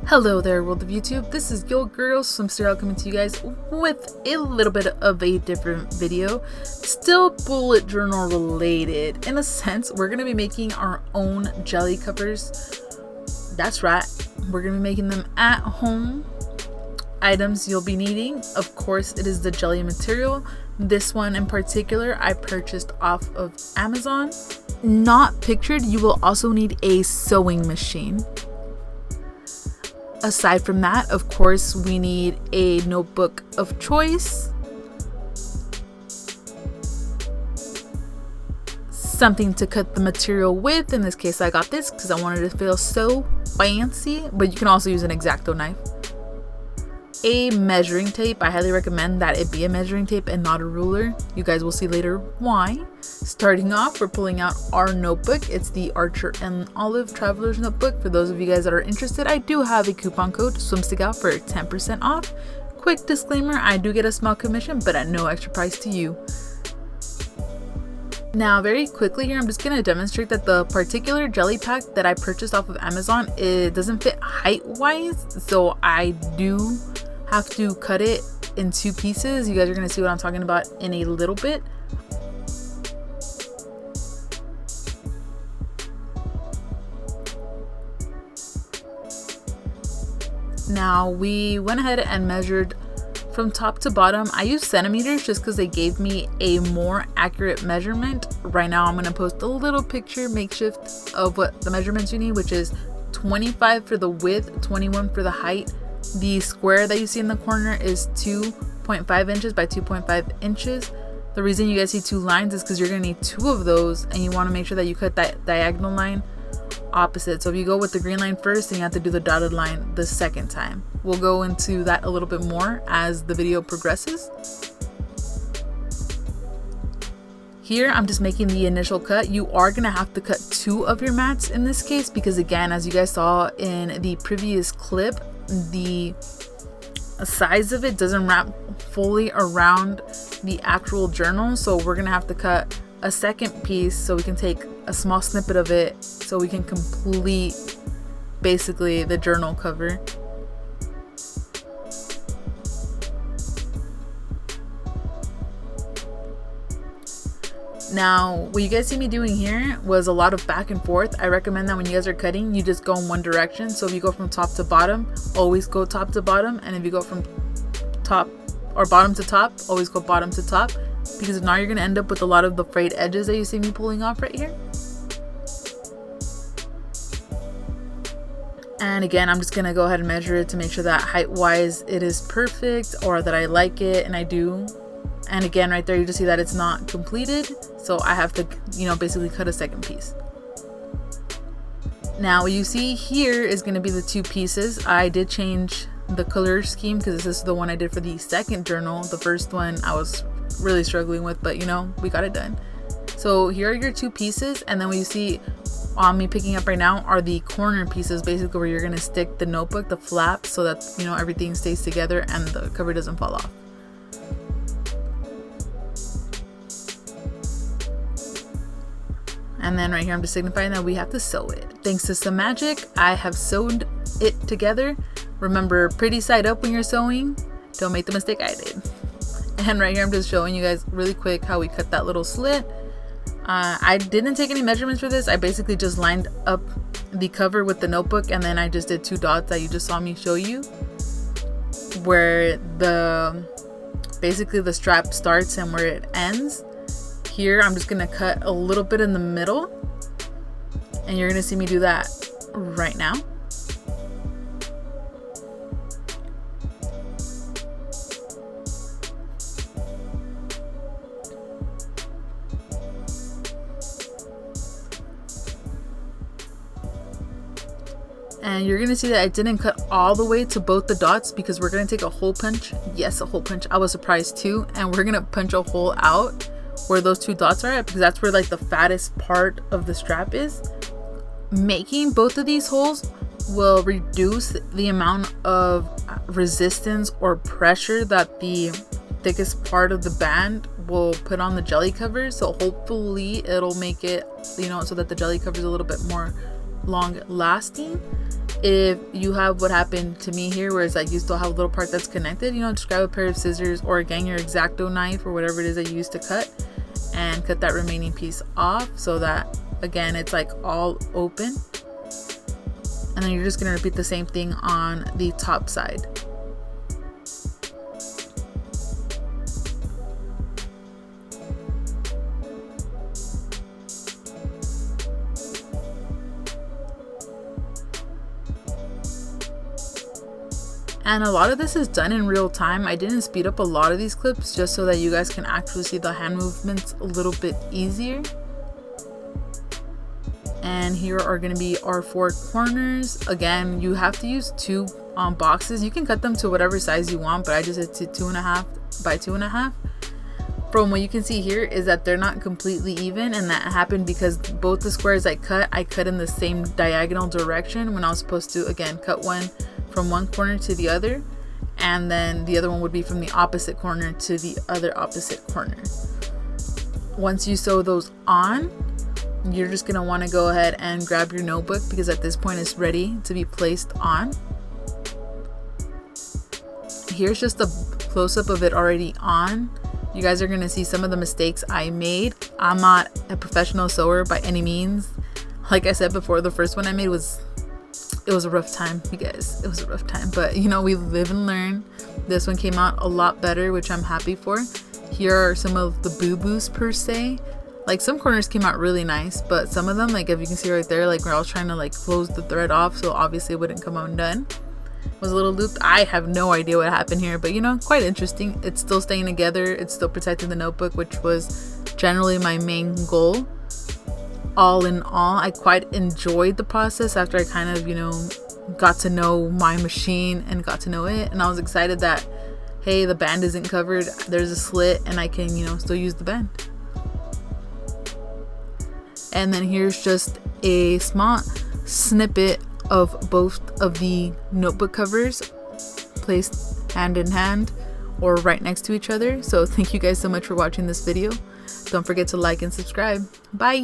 Hello there, world of YouTube. This is your girl SwimmstaGal coming to you guys with a little bit of a different video, still bullet journal related. In a sense, we're going to be making our own jelly covers. That's right, we're going to be making them at home. Items you'll be needing, of course, it is the jelly material. This one in particular I purchased off of Amazon. Not pictured, you will also need a sewing machine. Aside from that, of course, we need a notebook of choice, something to cut the material with. In this case, I got this because I wanted it to feel so fancy, but you can also use an X-Acto knife. A measuring tape. I highly recommend that it be a measuring tape and not a ruler. You guys will see later why. Starting off, we're pulling out our notebook. It's the Archer and Olive Traveler's Notebook. For those of you guys that are interested, I do have a coupon code SwimmstaGal for 10% off. Quick disclaimer, I do get a small commission, but at no extra price to you. Now, very quickly here, I'm just going to demonstrate that the particular jelly pack that I purchased off of Amazon, it doesn't fit height-wise, so I do have to cut it in two pieces. You guys are going to see what I'm talking about in a little bit. Now, we went ahead and measured from top to bottom. I used centimeters just because they gave me a more accurate measurement. Right now, I'm going to post a little picture makeshift of what the measurements you need, which is 25 for the width, 21 for the height. The square that you see in the corner is 2.5 inches by 2.5 inches. The reason you guys see two lines is because you're going to need two of those, and you want to make sure that you cut that diagonal line opposite. So if you go with the green line first, then you have to do the dotted line the second time. We'll go into that a little bit more as the video progresses. Here, I'm just making the initial cut. You are going to have to cut two of your mats in this case because, again, as you guys saw in the previous clip, the size of it doesn't wrap fully around the actual journal. So we're going to have to cut a second piece so we can take a small snippet of it so we can complete basically the journal cover. Now, what you guys see me doing here was a lot of back and forth. I recommend that when you guys are cutting, you just go in one direction. So if you go from top to bottom, always go top to bottom. And if you go from top or bottom to top, always go bottom to top. Because now you're going to end up with a lot of the frayed edges that you see me pulling off right here. And again, I'm just going to go ahead and measure it to make sure that height-wise it is perfect, or that I like it, and I do. And again, right there, you just see that it's not completed. So I have to, basically cut a second piece. Now, what you see here is going to be the two pieces. I did change the color scheme because this is the one I did for the second journal. The first one I was really struggling with, but we got it done. So here are your two pieces, and then what you see on me picking up right now are the corner pieces, basically where you're going to stick the notebook, the flap, so that everything stays together and the cover doesn't fall off. And then right here, I'm just signifying that we have to sew it. Thanks to some magic, I have sewed it together. Remember, pretty side up when you're sewing. Don't make the mistake I did. And right here, I'm just showing you guys really quick how we cut that little slit. I didn't take any measurements for this. I basically just lined up the cover with the notebook, and then I just did two dots that you just saw me show you, where basically the strap starts and where it ends. Here, I'm just gonna cut a little bit in the middle, and you're gonna see me do that right now. And you're gonna see that I didn't cut all the way to both the dots because we're gonna take a hole punch. Yes, a hole punch. I was surprised too. And we're gonna punch a hole out where those two dots are at, because that's where like the fattest part of the strap is. Making both of these holes will reduce the amount of resistance or pressure that the thickest part of the band will put on the jelly cover. So hopefully it'll make it, so that the jelly cover is a little bit more long lasting. if you have what happened to me here, where it's like you still have a little part that's connected, you know, just grab a pair of scissors or again your X-Acto knife or whatever it is that you use to cut, and cut that remaining piece off so that again it's like all open. And then you're just going to repeat the same thing on the top side. And a lot of this is done in real time. I didn't speed up a lot of these clips just so that you guys can actually see the hand movements a little bit easier. And here are going to be our 4 corners. Again, you have to use 2 boxes. You can cut them to whatever size you want, but I just did to 2.5 by 2.5. From what you can see here is that they're not completely even, and that happened because both the squares I cut in the same diagonal direction when I was supposed to again cut one from one corner to the other, and then the other one would be from the opposite corner to the other opposite corner. Once you sew those on, you're just gonna want to go ahead and grab your notebook because at this point it's ready to be placed on. Here's just a close-up of it already on. You guys are gonna see some of the mistakes I made. I'm not a professional sewer by any means. Like I said before, the first one I made was a rough time, you guys. It was a rough time, but you know, we live and learn. This one came out a lot better, which I'm happy for. Here are some of the boo-boos per se. Like some corners came out really nice, but some of them, like if you can see right there, like where I was trying to like close the thread off so obviously it wouldn't come undone, was a little looped. I have no idea what happened here, but you know, quite interesting. It's still staying together. It's still protecting the notebook, which was generally my main goal. All in all, I quite enjoyed the process after I kind of, you know, got to know my machine and got to know it. And I was excited that, hey, the band isn't covered. There's a slit and I can, you know, still use the band. And then here's just a small snippet of both of the notebook covers placed hand in hand or right next to each other. So thank you guys so much for watching this video. Don't forget to like and subscribe. Bye.